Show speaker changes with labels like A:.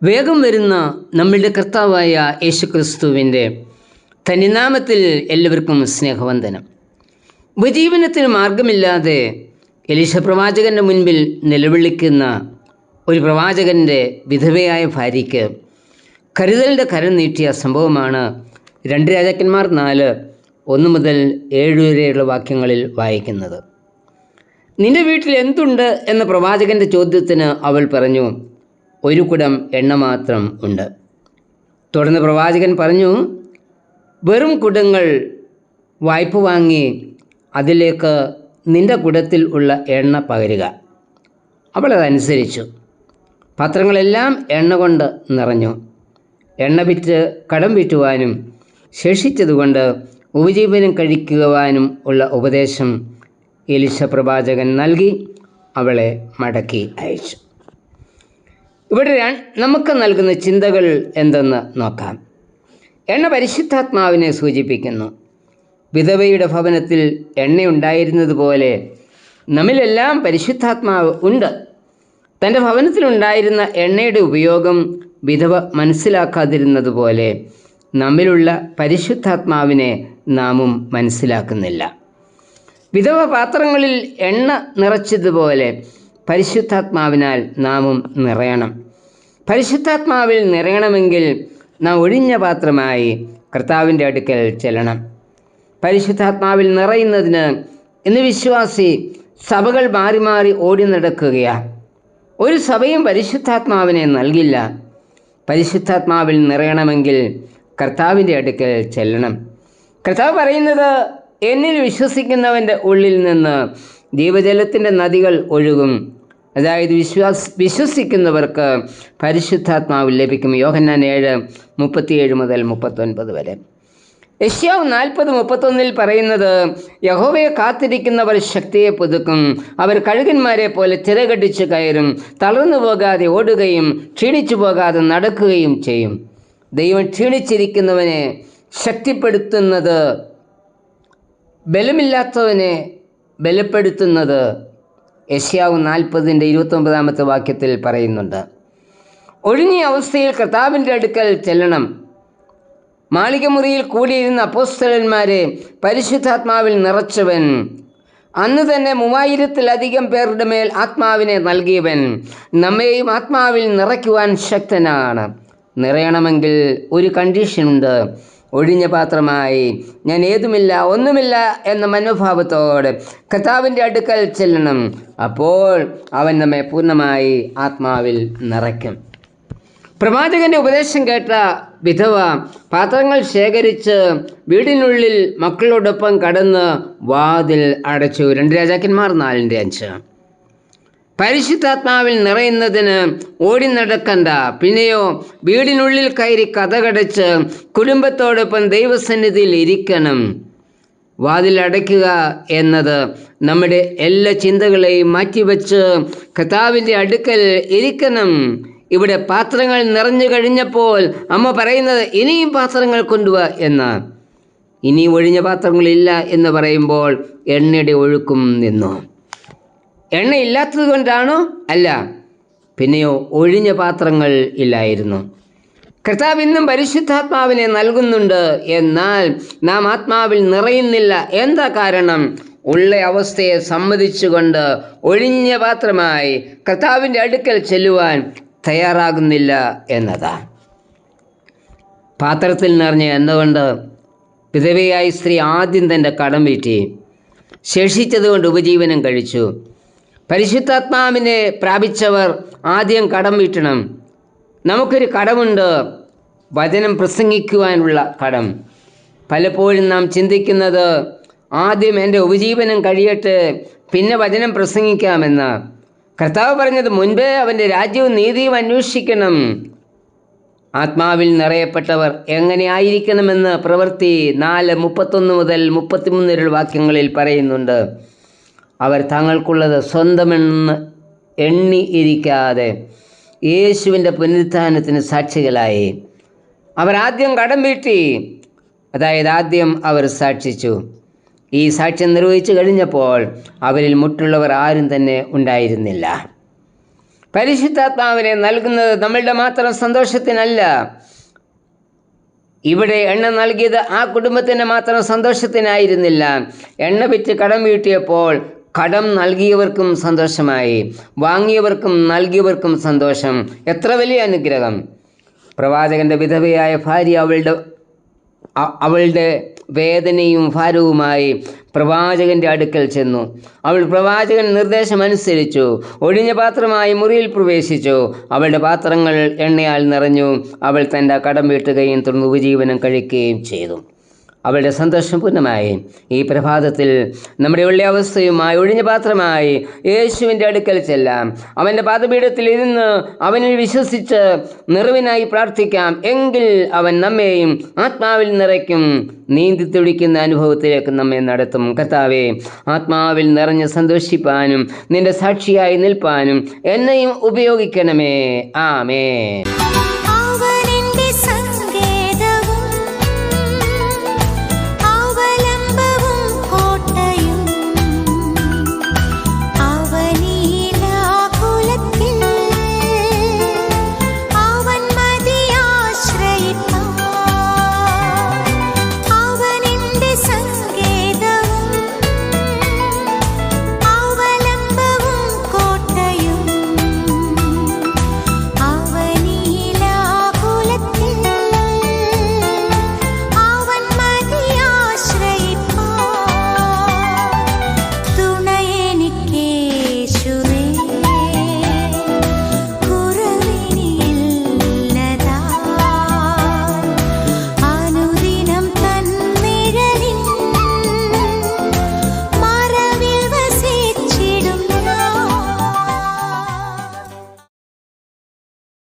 A: വേഗം വരുന്ന നമ്മളുടെ കർത്താവായ യേശുക്രിസ്തുവിൻ്റെ തനിനാമത്തിൽ എല്ലാവർക്കും സ്നേഹവന്ദനം. ഉപജീവനത്തിന് മാർഗമില്ലാതെ എലീശ പ്രവാചകൻ്റെ മുൻപിൽ നിലവിളിക്കുന്ന ഒരു പ്രവാചകൻ്റെ വിധവയായ ഭാര്യയ്ക്ക് കരുതലിൻ്റെ കരം നീട്ടിയ സംഭവമാണ് 2 രാജാക്കന്മാർ 4:1 മുതൽ 7 വരെയുള്ള വാക്യങ്ങളിൽ വായിക്കുന്നത്. നിന്റെ വീട്ടിൽ എന്തുണ്ട് എന്ന പ്രവാചകൻ്റെ ചോദ്യത്തിന് അവൾ പറഞ്ഞു, 1 കുടം എണ്ണ മാത്രം ഉണ്ട്. തുടർന്ന് പ്രവാചകൻ പറഞ്ഞു, വെറും കുടങ്ങൾ വായ്പ വാങ്ങി അതിലേക്ക് നിന്റെ കുടത്തിൽ ഉള്ള എണ്ണ പകരുക. അവൾ അതനുസരിച്ചു. പാത്രങ്ങളെല്ലാം എണ്ണ കൊണ്ട് നിറഞ്ഞു. എണ്ണ വിറ്റ് കടം വീട്ടുവാനും ശേഷിച്ചതുകൊണ്ട് ഉപജീവനം കഴിക്കുവാനും ഉള്ള ഉപദേശം എലീശ പ്രവാചകൻ നൽകി അവളെ മടക്കി അയച്ചു. ഇവിടെ നമുക്ക് നൽകുന്ന ചിന്തകൾ എന്തെന്ന് നോക്കാം. എണ്ണ പരിശുദ്ധാത്മാവിനെ സൂചിപ്പിക്കുന്നു. വിധവയുടെ ഭവനത്തിൽ എണ്ണയുണ്ടായിരുന്നതുപോലെ നമ്മിലെല്ലാം പരിശുദ്ധാത്മാവ് ഉണ്ട്. തൻ്റെ ഭവനത്തിലുണ്ടായിരുന്ന എണ്ണയുടെ ഉപയോഗം വിധവ മനസ്സിലാക്കാതിരുന്നതുപോലെ നമ്മിലുള്ള പരിശുദ്ധാത്മാവിനെ നാമും മനസ്സിലാക്കുന്നില്ല. വിധവ പാത്രങ്ങളിൽ എണ്ണ നിറച്ചതുപോലെ പരിശുദ്ധാത്മാവിനാൽ നാമും നിറയണം. പരിശുദ്ധാത്മാവിൽ നിറയണമെങ്കിൽ നാം ഒഴിഞ്ഞ പാത്രമായി കർത്താവിൻ്റെ അടുക്കൽ ചെല്ലണം. പരിശുദ്ധാത്മാവിൽ നിറയുന്നതിന് ഇന്ന് വിശ്വാസി സഭകൾ മാറി മാറി ഓടി നടക്കുകയാണ്. ഒരു സഭയും പരിശുദ്ധാത്മാവിനെ നൽകില്ല. പരിശുദ്ധാത്മാവിൽ നിറയണമെങ്കിൽ കർത്താവിൻ്റെ അടുക്കൽ ചെല്ലണം. കർത്താവ് പറയുന്നത്, എന്നിൽ വിശ്വസിക്കുന്നവൻ്റെ ഉള്ളിൽ നിന്ന് ജീവജലത്തിൻ്റെ നദികൾ ഒഴുകും. അതായത് വിശ്വസിക്കുന്നവർക്ക് പരിശുദ്ധാത്മാവ് ലഭിക്കും. യോഹന്നാൻ 7:37 മുതൽ 39 വരെ. യെശയ്യാവ് 40:31 പറയുന്നത്, യഹോവയെ കാത്തിരിക്കുന്നവർ ശക്തിയെ പുതുക്കും. അവർ കഴുകന്മാരെ പോലെ ചിറകടിച്ച് കയറും. തളർന്നു പോകാതെ ഓടുകയും ക്ഷീണിച്ചു പോകാതെ നടക്കുകയും ചെയ്യും. ദൈവം ക്ഷീണിച്ചിരിക്കുന്നവനെ ശക്തിപ്പെടുത്തുന്നത്, ബലമില്ലാത്തവനെ ബലപ്പെടുത്തുന്നത് യെശയ്യാവ് 40:29 വാക്യത്തിൽ പറയുന്നുണ്ട്. ഒഴിഞ്ഞ അവസ്ഥയിൽ കർത്താവിൻ്റെ അടുക്കൽ ചെല്ലണം. മാളികമുറിയിൽ കൂടിയിരുന്ന അപ്പോസ്തലന്മാരെ പരിശുദ്ധാത്മാവിൽ നിറച്ചവൻ, അന്ന് തന്നെ 3000-ലധികം പേരുടെ മേൽ ആത്മാവിനെ നൽകിയവൻ, നമ്മെയും ആത്മാവിൽ നിറയ്ക്കുവാൻ ശക്തനാണ്. നിറയണമെങ്കിൽ ഒരു കണ്ടീഷനുണ്ട്. ഒഴിഞ്ഞ പാത്രമായി ഞാൻ ഏതുമില്ല ഒന്നുമില്ല എന്ന മനോഭാവത്തോടെ കർത്താവിൻ്റെ അടുക്കൽ ചെല്ലണം. അപ്പോൾ അവൻ നമ്മെ പൂർണ്ണമായി ആത്മാവിൽ നിറയ്ക്കും. പ്രവാചകൻ്റെ ഉപദേശം കേട്ട വിധവ പാത്രങ്ങൾ ശേഖരിച്ച് വീടിനുള്ളിൽ മക്കളോടൊപ്പം കടന്ന് വാതിൽ അടച്ചു. 2 രാജാക്കന്മാർ 4:5. പരിശുദ്ധാത്മാവിൽ നിറയുന്നതിന് ഓടി നടക്കണ്ട. പിന്നെയോ വീടിനുള്ളിൽ കയറി കതകടച്ച് കുടുംബത്തോടൊപ്പം ദൈവസന്നിധിയിൽ ഇരിക്കണം. വാതിൽ അടയ്ക്കുക എന്നത് നമ്മുടെ എല്ലാ ചിന്തകളെയും മാറ്റിവെച്ച് കർത്താവിൻ്റെ അടുക്കൽ ഇരിക്കണം. ഇവിടെ പാത്രങ്ങൾ നിറഞ്ഞു കഴിഞ്ഞപ്പോൾ അമ്മ പറയുന്നത്, ഇനിയും പാത്രങ്ങൾ കൊണ്ടുവാ എന്ന്. ഇനി ഒഴിഞ്ഞ പാത്രങ്ങളില്ല എന്ന് പറയുമ്പോൾ എണ്ണയുടെ ഒഴുക്കും നിന്നു. എണ്ണ ഇല്ലാത്തത് കൊണ്ടാണോ? അല്ല. പിന്നെയോ ഒഴിഞ്ഞ പാത്രങ്ങൾ ഇല്ലായിരുന്നു. കർത്താവ് ഇന്നും പരിശുദ്ധാത്മാവിനെ നൽകുന്നുണ്ട്. എന്നാൽ നാം ആത്മാവിൽ നിറയുന്നില്ല. എന്താ കാരണം? ഉള്ള അവസ്ഥയെ സമ്മതിച്ചുകൊണ്ട് ഒഴിഞ്ഞ പാത്രമായി കർത്താവിൻ്റെ അടുക്കൽ ചെല്ലുവാൻ തയ്യാറാകുന്നില്ല എന്നതാ. പാത്രത്തിൽ നിറഞ്ഞ എന്നുകൊണ്ട് വിധവയായ സ്ത്രീ ആദ്യം തൻ്റെ കടം വീട്ടി. ശേഷിച്ചതുകൊണ്ട് ഉപജീവനം കഴിച്ചു. പരിശുദ്ധാത്മാവിനെ പ്രാപിച്ചവർ ആദ്യം കടം വീട്ടണം. നമുക്കൊരു കടമുണ്ട്, വചനം പ്രസംഗിക്കുവാനുള്ള കടം. പലപ്പോഴും നാം ചിന്തിക്കുന്നത്, ആദ്യം എൻ്റെ ഉപജീവനം കഴിയട്ടെ, പിന്നെ വചനം പ്രസംഗിക്കാമെന്ന്. കർത്താവ് പറഞ്ഞത്, മുൻപേ അവൻ്റെ രാജ്യവും നീതിയും അന്വേഷിക്കണം. ആത്മാവിൽ നിറയപ്പെട്ടവർ എങ്ങനെ ആയിരിക്കണമെന്ന് പ്രവൃത്തി 4:31 മുതൽ 33 വാക്യങ്ങളിൽ പറയുന്നുണ്ട്. അവർ തങ്ങൾക്കുള്ളത് സ്വന്തമെന്ന് എണ്ണി ഇരിക്കാതെ യേശുവിൻ്റെ പുനരുത്ഥാനത്തിന് സാക്ഷികളായി. അവർ ആദ്യം കടം വീട്ടി. അതായത് ആദ്യം അവർ സാക്ഷിച്ചു. ഈ സാക്ഷ്യം നിർവഹിച്ചു കഴിഞ്ഞപ്പോൾ അവരിൽ മുട്ടുള്ളവർ ആരും തന്നെ ഉണ്ടായിരുന്നില്ല. പരിശുദ്ധാത്മാവിനെ നൽകുന്നത് നമ്മളുടെ മാത്രം സന്തോഷത്തിനല്ല. ഇവിടെ എണ്ണ നൽകിയത് ആ കുടുംബത്തിൻ്റെ മാത്രം സന്തോഷത്തിനായിരുന്നില്ല. എണ്ണ വിറ്റ് കടം വീട്ടിയപ്പോൾ കടം നൽകിയവർക്കും സന്തോഷമായി, വാങ്ങിയവർക്കും നൽകിയവർക്കും സന്തോഷം. എത്ര വലിയ അനുഗ്രഹം! പ്രവാചകൻ്റെ വിധവയായ ഭാര്യ അവളുടെ വേദനയും ഭാരവുമായി പ്രവാചകൻ്റെ അടുക്കൽ ചെന്നു. അവൾ പ്രവാചകൻ നിർദ്ദേശമനുസരിച്ചു ഒഴിഞ്ഞ പാത്രമായി മുറിയിൽ പ്രവേശിച്ചു. അവളുടെ പാത്രങ്ങൾ എണ്ണയാൽ നിറഞ്ഞു. അവൾ തൻ്റെ കടം വീട്ടുകയും തുടർന്ന് ഉപജീവനം കഴിക്കുകയും ചെയ്തു. അവളുടെ സന്തോഷം പൂർണ്ണമായി. ഈ പ്രഭാതത്തിൽ നമ്മുടെ ഉള്ള അവസ്ഥയുമായി ഒഴിഞ്ഞ പാത്രമായി യേശുവിൻ്റെ അടുക്കൽ ചെല്ലാം. അവൻ്റെ പാദപീഠത്തിൽ ഇരുന്ന് അവനിൽ വിശ്വസിച്ച് നിറവിനായി പ്രാർത്ഥിക്കാം. എങ്കിൽ അവൻ നമ്മെയും ആത്മാവിൽ നിറയ്ക്കും, നീന്തി തുടിക്കുന്ന അനുഭവത്തിലേക്ക് നമ്മെ നടത്തും. കർത്താവേ, ആത്മാവിൽ നിറഞ്ഞ് സന്തോഷിപ്പാനും നിന്റെ സാക്ഷിയായി നിൽപ്പാനും എന്നെയും ഉപയോഗിക്കണമേ. ആമേൻ.